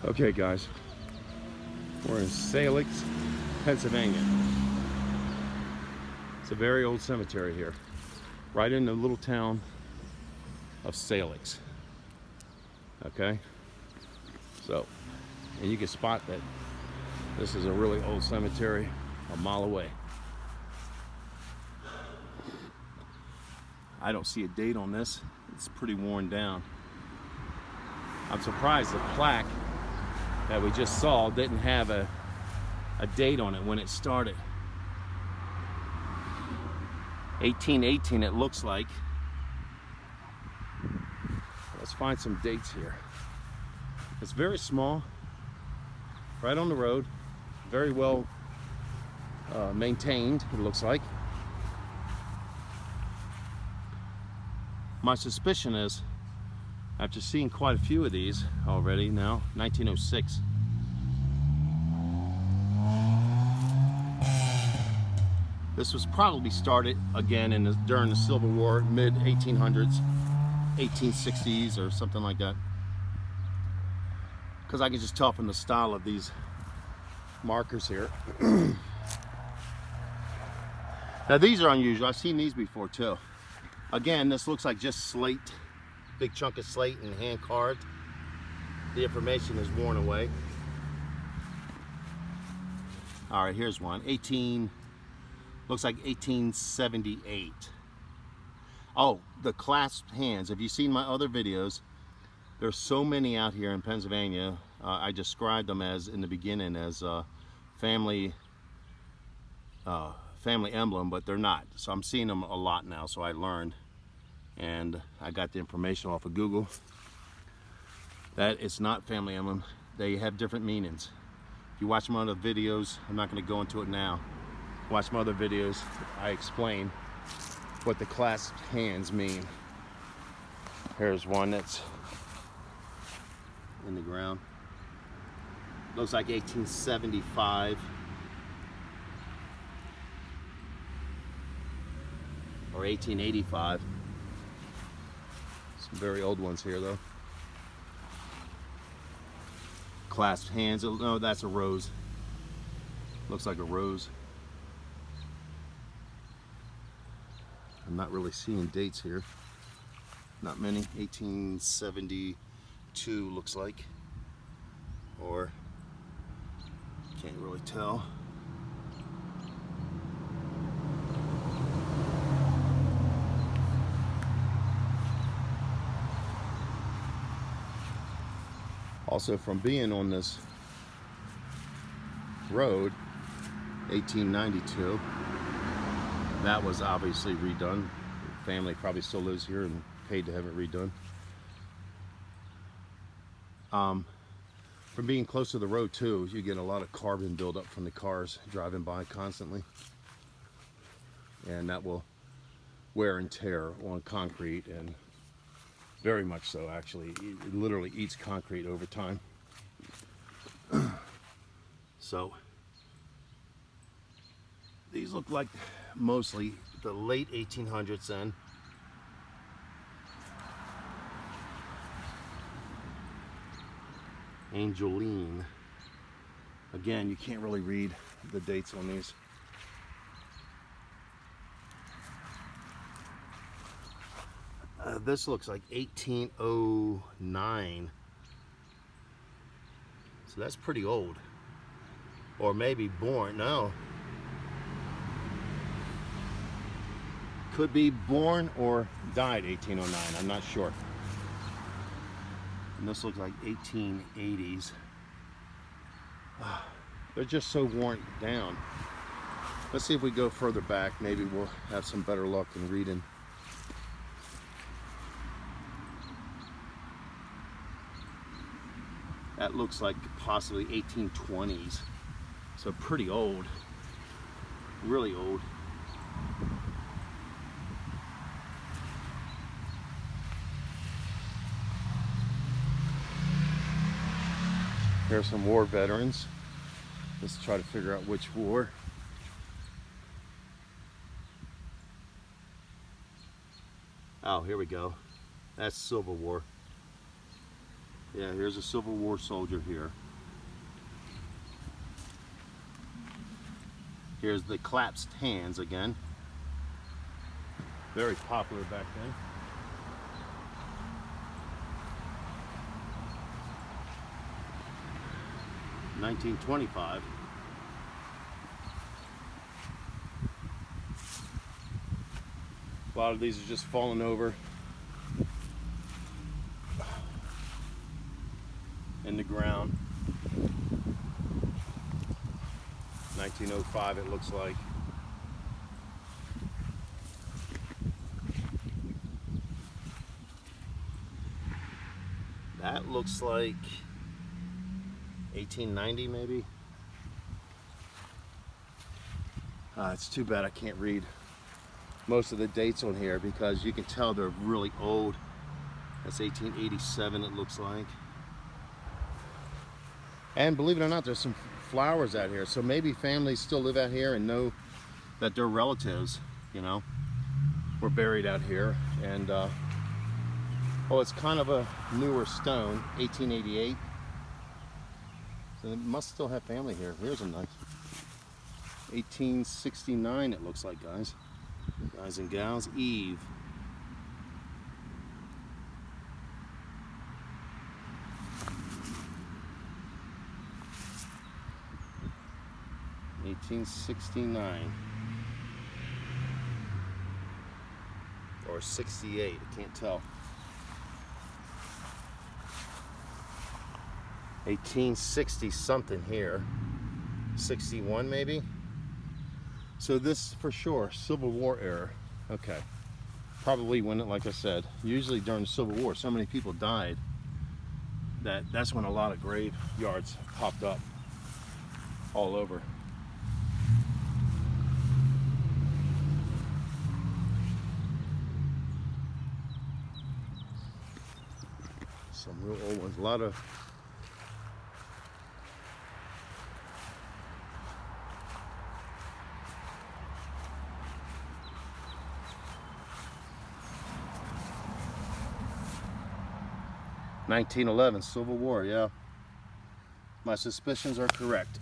Okay guys, we're in Salix, Pennsylvania. It's a very old cemetery here, right in the little town of Salix. Okay, so, and you can spot that this is a really old cemetery a mile away. I don't see a date on this. It's pretty worn down. I'm surprised the plaque that we just saw didn't have a date on it when it started. 1818 it looks like. Let's find some dates here. It's very small, right on the road, very well maintained, it looks like. My suspicion is, after seeing quite a few of these already now, 1906. This was probably started again during the Civil War, mid 1800s, 1860s or something like that. Because I can just tell from the style of these markers here. Now these are unusual. I've seen these before too. Again, this looks like just slate, big chunk of slate and hand carved. The information is worn away. All right, here's one. Looks like 1878. Oh, the clasped hands. Have you seen my other videos? There's so many out here in Pennsylvania. I described them as, in the beginning, as family emblem, but they're not. So I'm seeing them a lot now, so I learned. And I got the information off of Google that it's not family emblem. They have different meanings. If you watch my other videos, I'm not going to go into it now. Watch my other videos, I explain what the clasped hands mean. Here's one that's in the ground. Looks like 1875. Or 1885. Some very old ones here though. Clasped hands. No, that's a rose. Looks like a rose. I'm not really seeing dates here. Not many. 1872 looks like. Or can't really tell. Also, from being on this road, 1892, that was obviously redone. The family probably still lives here and paid to have it redone. From being close to the road too, you get a lot of carbon buildup from the cars driving by constantly. And that will wear and tear on concrete, and very much so actually. It literally eats concrete over time. So these look like mostly the late 1800s then. Angeline. Again, you can't really read the dates on these. This looks like 1809. So that's pretty old. Or maybe born, no. Could be born or died 1809, I'm not sure. And this looks like 1880s. They're just so worn down. Let's see if we go further back. Maybe we'll have some better luck in reading. That looks like possibly 1820s. So pretty old. Really old. Here's some war veterans. Let's try to figure out which war. Oh, here we go. That's Civil War. Yeah, here's a Civil War soldier here. Here's the clasped hands again. Very popular back then. $1925. A lot of these are just falling over in the ground. 1905 it looks like. That looks like 1890 maybe. It's too bad I can't read most of the dates on here because you can tell they're really old. That's 1887 it looks like. And believe it or not, there's some flowers out here, so maybe families still live out here and know that their relatives, you know, were buried out here. And oh, it's kind of a newer stone, 1888. So it must still have family here. Here's a nice 1869 it looks like, guys and gals. Eve. $1869 or 68, I can't tell. 1860 something here, 61 maybe. So this for sure, Civil War era. Okay, probably when, like I said, usually during the Civil War, so many people died that's when a lot of graveyards popped up all over. Some real old ones, a lot of $1911 Civil War, yeah. My suspicions are correct.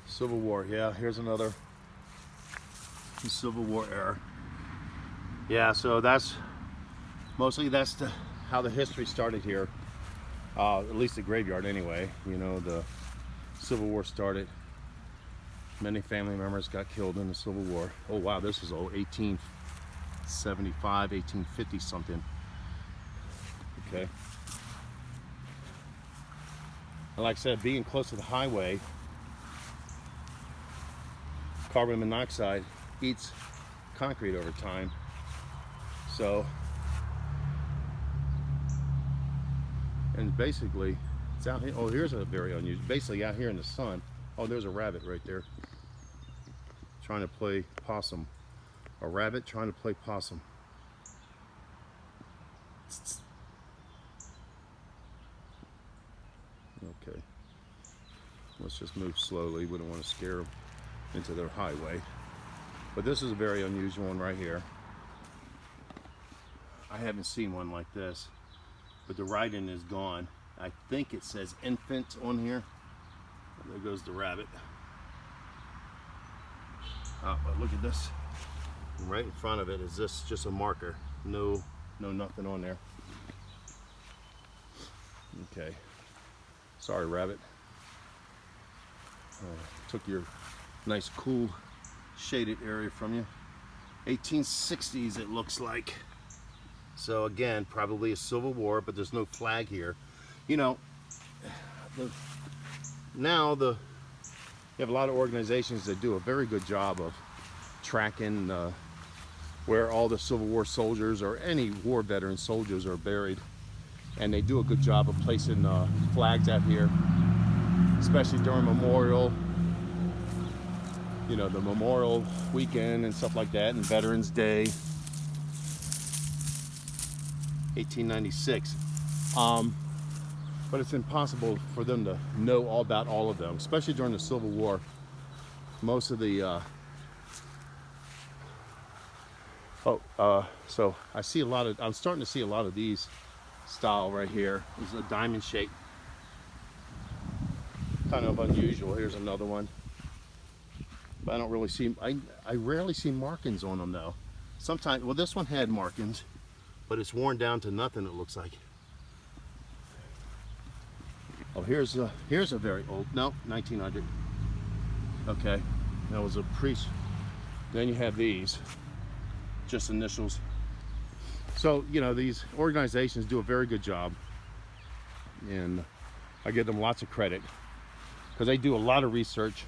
Civil War, yeah, here's another Civil War era. Yeah, so that's mostly how the history started here. At least the graveyard anyway. You know, the Civil War started. Many family members got killed in the Civil War. Oh wow, this is old, 1875, 1850 something. Okay. And like I said, being close to the highway, carbon monoxide eats concrete over time. So, and basically, it's out here. Oh, here's a very unusual. Basically, out here in the sun. Oh, there's a rabbit right there. Trying to play possum. A rabbit trying to play possum. Okay. Let's just move slowly. We don't want to scare them into their highway. But this is a very unusual one right here. I haven't seen one like this, but the writing is gone. I think it says infant on here. There goes the rabbit. Oh, but look at this. Right in front of it is this just a marker. No nothing on there. Okay. Sorry, rabbit. Took your nice, cool, shaded area from you. 1860s it looks like. So again, probably a Civil War, but there's no flag here. You know, you have a lot of organizations that do a very good job of tracking where all the Civil War soldiers or any war veteran soldiers are buried. And they do a good job of placing flags out here, especially during Memorial, you know, the Memorial weekend and stuff like that, and Veterans Day. 1896. But it's impossible for them to know all about all of them, especially during the Civil War. Most of the So I see a lot of, I'm starting to see a lot of these style right here. This is a diamond shape. Kind of unusual. Here's another one. But I don't really see, I rarely see markings on them though. Sometimes, well, this one had markings, but it's worn down to nothing, it looks like. Oh, here's a very old, no, 1900. Okay, that was a priest. Then you have these, just initials. So, you know, these organizations do a very good job, and I give them lots of credit because they do a lot of research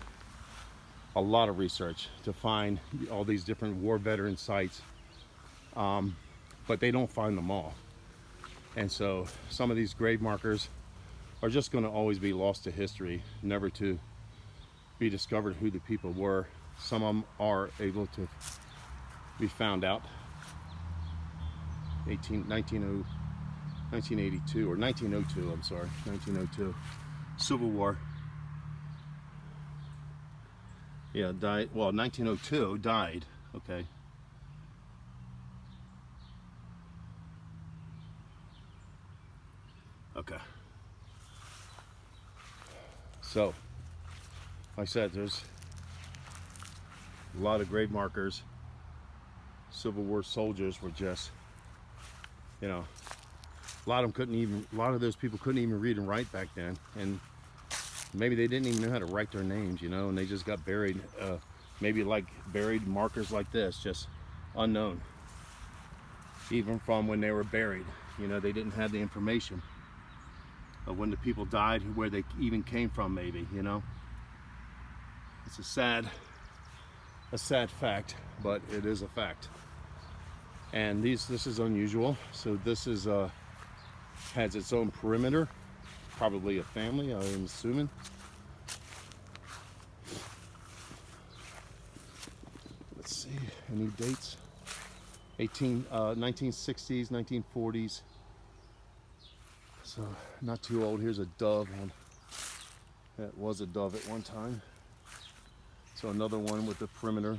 to find all these different war veteran sites, but they don't find them all. And so some of these grave markers are just going to always be lost to history, never to be discovered who the people were. Some of them are able to be found out. 1982 or 1902, I'm sorry, 1902, Civil War. Yeah, died, well, 1902, died, okay. Okay. So, like I said, there's a lot of grave markers. Civil War soldiers were just, you know, a lot of those people couldn't even read and write back then, and maybe they didn't even know how to write their names, you know, and they just got buried, maybe like buried markers like this, just unknown. Even from when they were buried, you know, they didn't have the information of when the people died, where they even came from, maybe, you know. It's a sad fact, but it is a fact. And this is unusual. So this is has its own perimeter, probably a family, I'm assuming. Let's see, any dates? 1960s, 1940s. So not too old. Here's a dove one. That was a dove at one time. So another one with the perimeter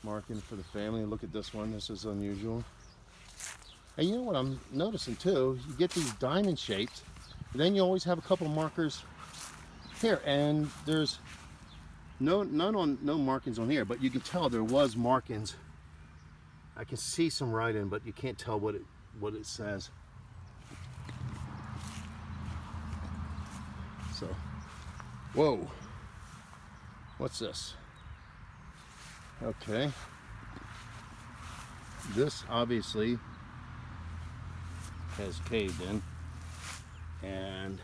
marking for the family. Look at this one. This is unusual. And you know what I'm noticing too? You get these diamond shapes, then you always have a couple markers here, and there's no markings on here, but you can tell there was markings. I can see some writing, but you can't tell what it says. So, whoa, what's this? Okay, this obviously has caved in, and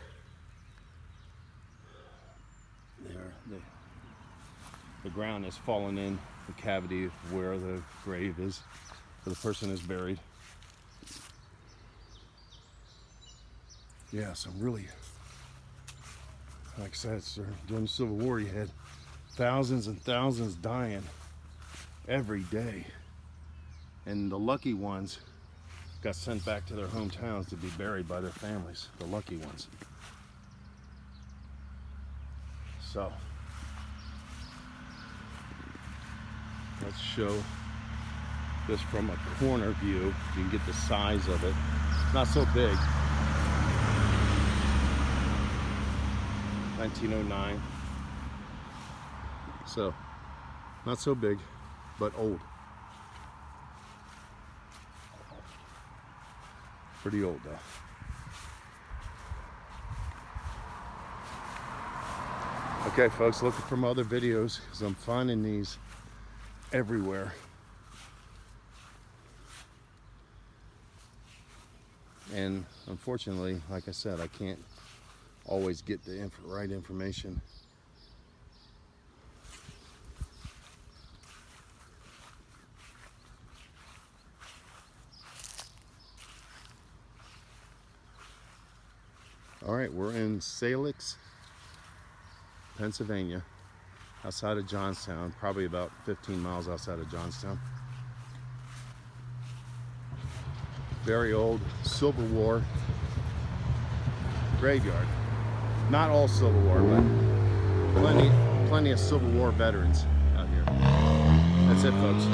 the ground has fallen in the cavity where the grave is, where the person is buried. Yeah, some really, like I said, during the Civil War, you had thousands and thousands dying every day, and the lucky ones got sent back to their hometowns to be buried by their families, the lucky ones. So let's show this from a corner view. You can get the size of it. It's not so big. 1909. So not so big, but old. Pretty old though. Okay folks, looking for my other videos because I'm finding these everywhere. And unfortunately, like I said, I can't always get the right information. All right, we're in Salix, Pennsylvania, outside of Johnstown, probably about 15 miles outside of Johnstown. Very old Civil War graveyard. Not all Civil War, but plenty of Civil War veterans out here. That's it, folks.